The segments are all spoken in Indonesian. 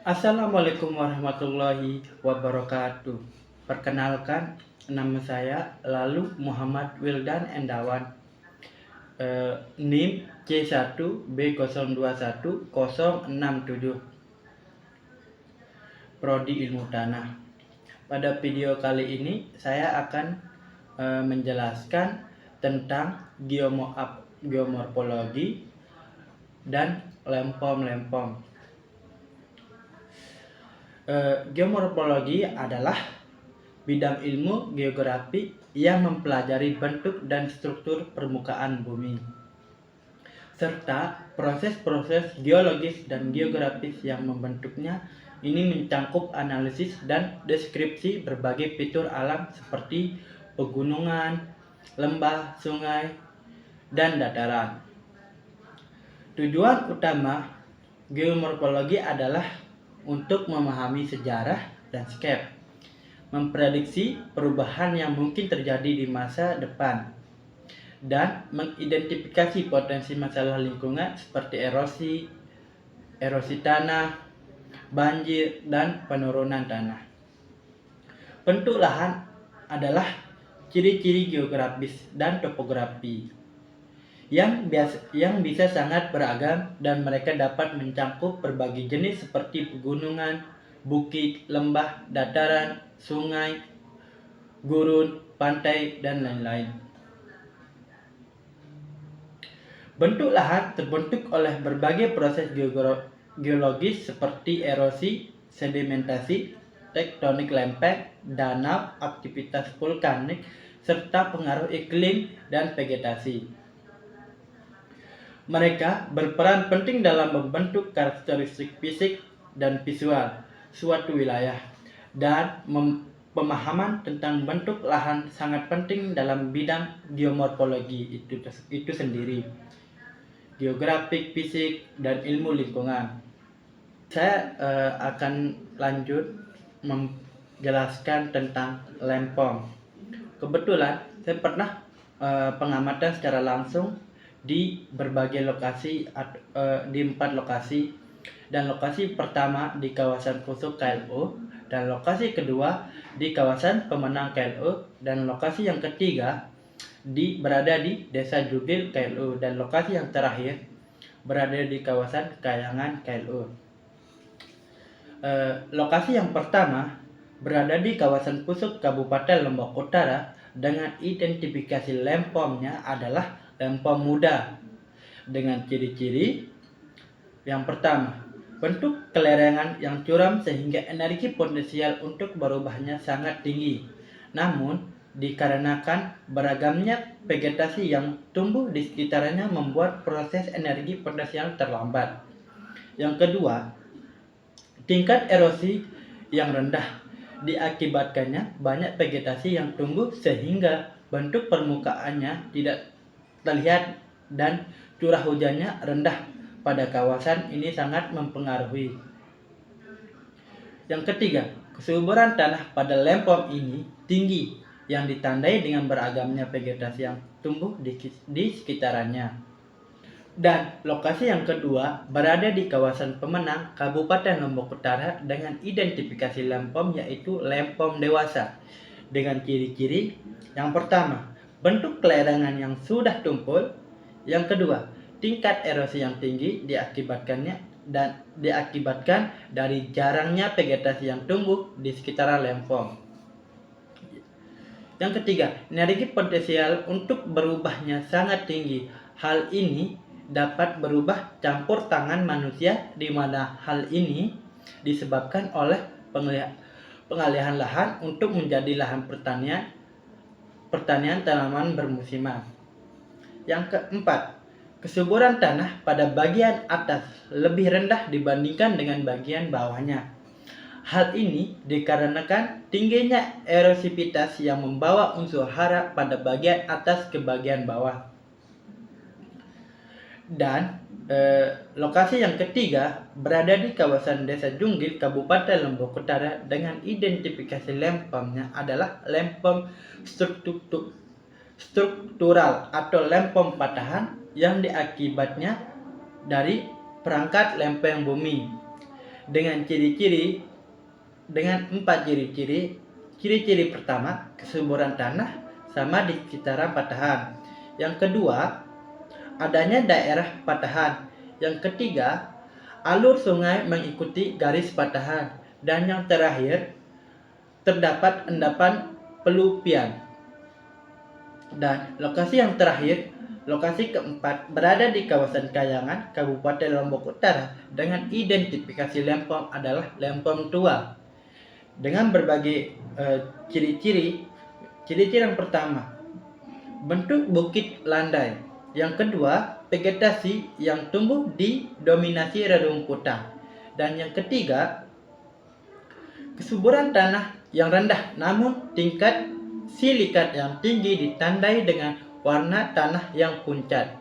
Assalamualaikum warahmatullahi wabarakatuh. Perkenalkan, nama saya Lalu Muhammad Wildan Endawan. NIM C1B021067, Prodi Ilmu Tanah. Pada video kali ini saya akan menjelaskan tentang geomorfologi dan lempom-lempom. Geomorfologi adalah bidang ilmu geografi yang mempelajari bentuk dan struktur permukaan bumi, serta proses-proses geologis dan geografis yang membentuknya. Ini mencakup analisis dan deskripsi berbagai fitur alam seperti pegunungan, lembah, sungai, dan dataran. Tujuan utama geomorfologi adalah untuk memahami sejarah landscape, memprediksi perubahan yang mungkin terjadi di masa depan, dan mengidentifikasi potensi masalah lingkungan seperti erosi tanah, banjir, dan penurunan tanah. Bentuk lahan adalah ciri-ciri geografis dan topografi yang bisa sangat beragam, dan mereka dapat mencakup berbagai jenis seperti pegunungan, bukit, lembah, dataran, sungai, gurun, pantai, dan lain-lain. Bentuk lahan terbentuk oleh berbagai proses geologis seperti erosi, sedimentasi, tektonik lempeng, danau, aktivitas vulkanik, serta pengaruh iklim dan vegetasi. Mereka berperan penting dalam membentuk karakteristik fisik dan visual suatu wilayah, dan pemahaman tentang bentuk lahan sangat penting dalam bidang geomorfologi itu sendiri, geografik, fisik, dan ilmu lingkungan. Saya akan lanjut menjelaskan tentang lempom. Kebetulan saya pernah pengamatan secara langsung di berbagai lokasi, di 4 lokasi, dan lokasi pertama di kawasan Kusuk KLU, dan lokasi kedua di kawasan Pemenang KLU, dan lokasi yang ketiga berada di Desa Jugil KLU, dan lokasi yang terakhir berada di kawasan Kayangan KLU. Lokasi yang pertama berada di kawasan Pusuk Kabupaten Lombok Utara, dengan identifikasi lempomnya adalah lempom muda dengan ciri-ciri yang pertama, bentuk kelerengan yang curam sehingga energi potensial untuk berubahnya sangat tinggi. Namun, dikarenakan beragamnya vegetasi yang tumbuh di sekitarnya membuat proses energi potensial terlambat. Yang kedua, tingkat erosi yang rendah diakibatkannya banyak vegetasi yang tumbuh sehingga bentuk permukaannya tidak terlihat, dan curah hujannya rendah pada kawasan ini sangat mempengaruhi. Yang ketiga, kesuburan tanah pada lempom ini tinggi yang ditandai dengan beragamnya vegetasi yang tumbuh di sekitarannya. Dan lokasi yang kedua berada di kawasan Pemenang, Kabupaten Lombok Utara, dengan identifikasi lempom yaitu lempom dewasa dengan ciri-ciri yang pertama, bentuk kelerengan yang sudah tumpul. Yang kedua, tingkat erosi yang tinggi diakibatkan dari jarangnya vegetasi yang tumbuh di sekitar lempom. Yang ketiga, energi potensial untuk berubahnya sangat tinggi. Hal ini dapat berubah campur tangan manusia, di mana hal ini disebabkan oleh pengalihan lahan untuk menjadi lahan pertanian tanaman bermusiman. Yang keempat, kesuburan tanah pada bagian atas lebih rendah dibandingkan dengan bagian bawahnya. Hal ini dikarenakan tingginya erosivitas yang membawa unsur hara pada bagian atas ke bagian bawah. Dan lokasi yang ketiga berada di kawasan Desa Junggil, Kabupaten Lombok Utara, dengan identifikasi lempomnya adalah lempom struktural atau lempom patahan yang diakibatnya dari perangkat lempeng bumi. dengan empat ciri-ciri. Ciri-ciri pertama, kesuburan tanah sama di sekitaran patahan. Yang kedua, adanya daerah patahan. Yang ketiga, alur sungai mengikuti garis patahan. Dan yang terakhir, terdapat endapan pelupian. Dan lokasi yang terakhir, lokasi keempat, berada di kawasan Kayangan, Kabupaten Lombok Utara, dengan identifikasi lempom adalah lempom tua. Dengan berbagai ciri-ciri. Ciri-ciri yang pertama, bentuk bukit landai. Yang kedua, vegetasi yang tumbuh didominasi rerumputan. Dan yang ketiga, kesuburan tanah yang rendah namun tingkat silikat yang tinggi ditandai dengan warna tanah yang pucat.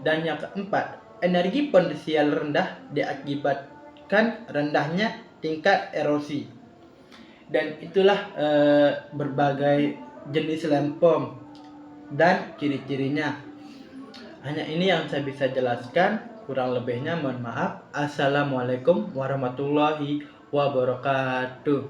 Dan yang keempat, energi potensial rendah diakibatkan rendahnya tingkat erosi. Dan itulah berbagai jenis lempom dan ciri-cirinya. Hanya ini yang saya bisa jelaskan, kurang lebihnya mohon maaf. Assalamualaikum warahmatullahi wabarakatuh.